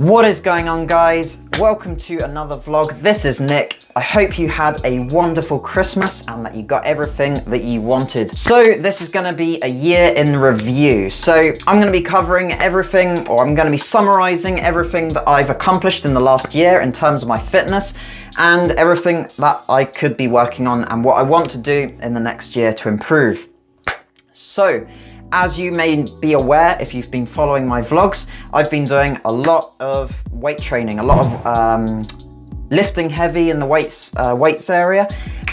What is going on, guys? Welcome to another vlog. This is Nick. I hope you had a wonderful Christmas and that you got everything that you wanted. So this is gonna be a year in review. So I'm gonna be covering everything, or I'm gonna be summarizing everything that I've accomplished in the last year in terms of my fitness and everything that I could be working on and what I want to do in the next year to improve. So, as you may be aware, if you've been following my vlogs, I've been doing a lot of weight training, a lot of lifting heavy in the weights area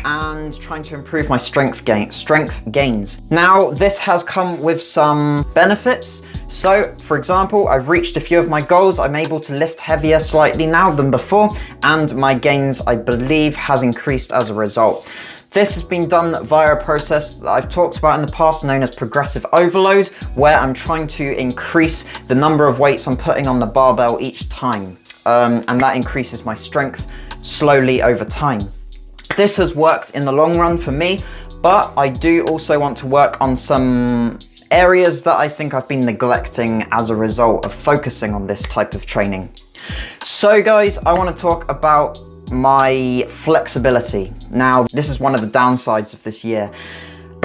and trying to improve my strength gains. Now, this has come with some benefits. So, for example, I've reached a few of my goals. I'm able to lift heavier slightly now than before, and my gains, I believe, has increased as a result. This has been done via a process that I've talked about in the past known as progressive overload, where I'm trying to increase the number of weights I'm putting on the barbell each time. And that increases my strength slowly over time. This has worked in the long run for me, but I do also want to work on some areas that I think I've been neglecting as a result of focusing on this type of training. So guys, I want to talk about my flexibility. Now, this is one of the downsides of this year.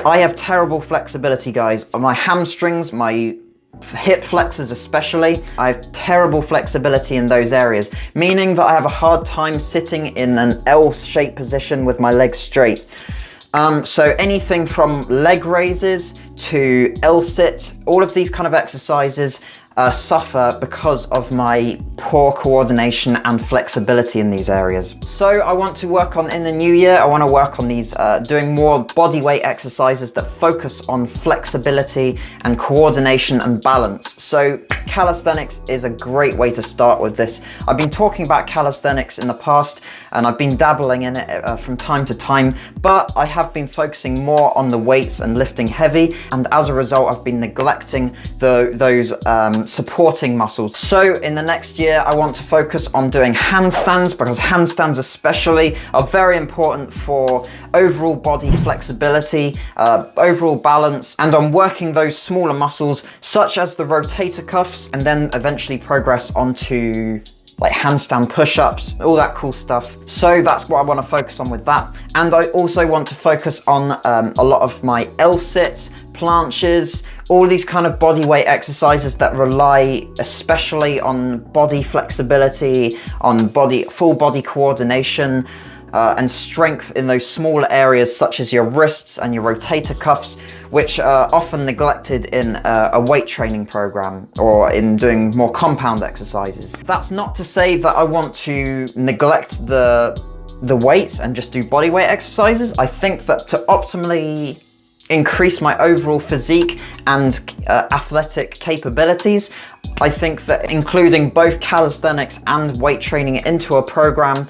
I have terrible flexibility, guys. My hamstrings, my hip flexors especially, I have terrible flexibility in those areas, meaning that I have a hard time sitting in an L-shaped position with my legs straight. So anything from leg raises to L-sits, all of these kind of exercises suffer because of my poor coordination and flexibility in these areas. So I want to work on, in the new year, I want to work on these, doing more body weight exercises that focus on flexibility and coordination and balance. So calisthenics is a great way to start with this. I've been talking about calisthenics in the past and I've been dabbling in it from time to time, but I have been focusing more on the weights and lifting heavy, and as a result I've been neglecting those supporting muscles. So in the next year I want to focus on doing handstands, because handstands especially are very important for overall body flexibility, overall balance, and on working those smaller muscles such as the rotator cuffs, and then eventually progress onto like handstand push-ups, all that cool stuff. So that's what I want to focus on with that. And I also want to focus on a lot of my L-sits, planches, all these kind of body weight exercises that rely especially on body flexibility, on full body coordination, and strength in those smaller areas such as your wrists and your rotator cuffs, which are often neglected in a weight training program or in doing more compound exercises. That's not to say that I want to neglect the weights and just do body weight exercises. I think that to optimally increase my overall physique and athletic capabilities, I think that including both calisthenics and weight training into a program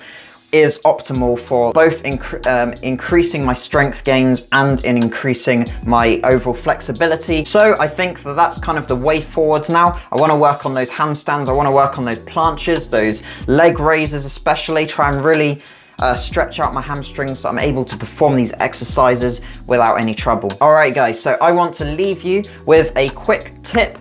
is optimal for both increasing my strength gains and in increasing my overall flexibility. So I think that that's kind of the way forward now. I want to work on those handstands, I want to work on those planches, those leg raises especially, try and really stretch out my hamstrings so I'm able to perform these exercises without any trouble. All right guys, so I want to leave you with a quick tip.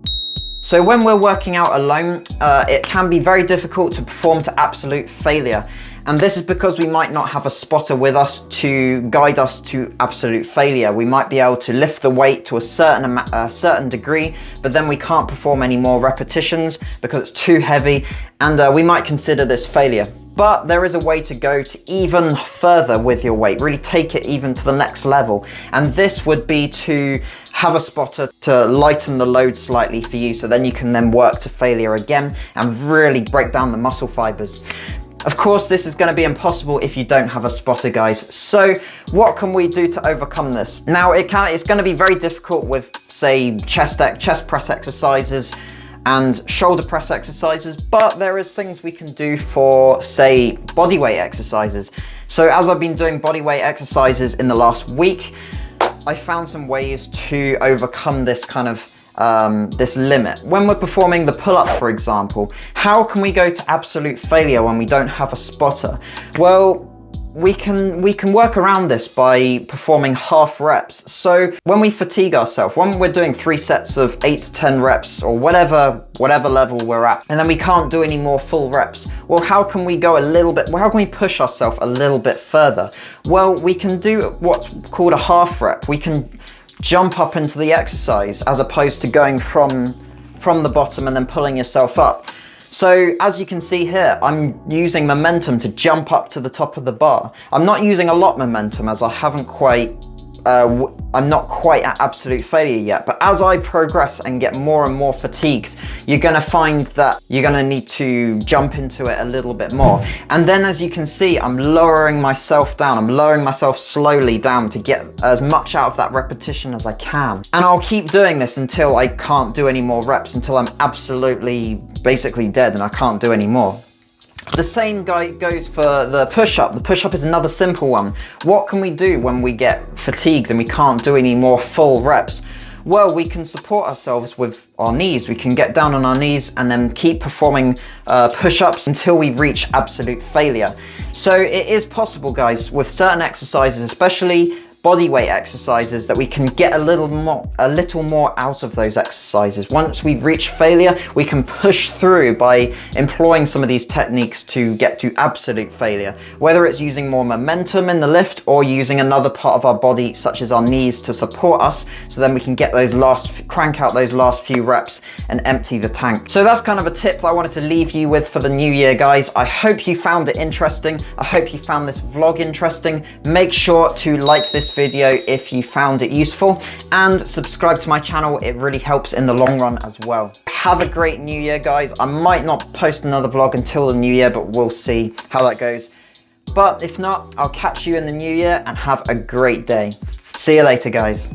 So when we're working out alone, it can be very difficult to perform to absolute failure. And this is because we might not have a spotter with us to guide us to absolute failure. We might be able to lift the weight to a certain degree, but then we can't perform any more repetitions because it's too heavy, and we might consider this failure. But there is a way to go to even further with your weight, really take it even to the next level. And this would be to have a spotter to lighten the load slightly for you, so then you can then work to failure again and really break down the muscle fibers. Of course, this is going to be impossible if you don't have a spotter, guys. So what can we do to overcome this? Now, it's going to be very difficult with, say, chest press exercises and shoulder press exercises, but there is things we can do for, say, body weight exercises. So as I've been doing body weight exercises in the last week, I found some ways to overcome this kind of this limit. When we're performing the pull-up, for example, how can we go to absolute failure when we don't have a spotter? Well, we can work around this by performing half reps. So when we fatigue ourselves, when we're doing 3 sets of 8 to 10 reps or whatever level we're at, and then we can't do any more full reps, well, how can we go a little bit, well, how can we push ourselves a little bit further? Well, we can do what's called a half rep. We can jump up into the exercise as opposed to going from the bottom and then pulling yourself up. So as you can see here, I'm using momentum to jump up to the top of the bar. I'm not using a lot of momentum as I haven't quite, I'm not quite at absolute failure yet, but as I progress and get more and more fatigued, you're gonna find that you're gonna need to jump into it a little bit more. And then as you can see, I'm lowering myself down. I'm lowering myself slowly down to get as much out of that repetition as I can. And I'll keep doing this until I can't do any more reps, until I'm absolutely basically dead and I can't do any more. The same goes for the push-up. The push-up is another simple one. What can we do when we get fatigued and we can't do any more full reps? Well, we can support ourselves with our knees. We can get down on our knees and then keep performing push-ups until we reach absolute failure. So it is possible, guys, with certain exercises, especially body weight exercises, that we can get a little more out of those exercises. Once we reach failure, we can push through by employing some of these techniques to get to absolute failure, whether it's using more momentum in the lift or using another part of our body such as our knees to support us, so then we can get those crank out those last few reps and empty the tank. So that's kind of a tip that I wanted to leave you with for the new year, guys. I hope you found it interesting. I hope you found this vlog interesting. Make sure to like this video if you found it useful, and subscribe to my channel. It really helps in the long run as well. Have a great new year, guys. I might not post another vlog until the new year, but we'll see how that goes. But if not, I'll catch you in the new year, and have a great day. See you later, guys.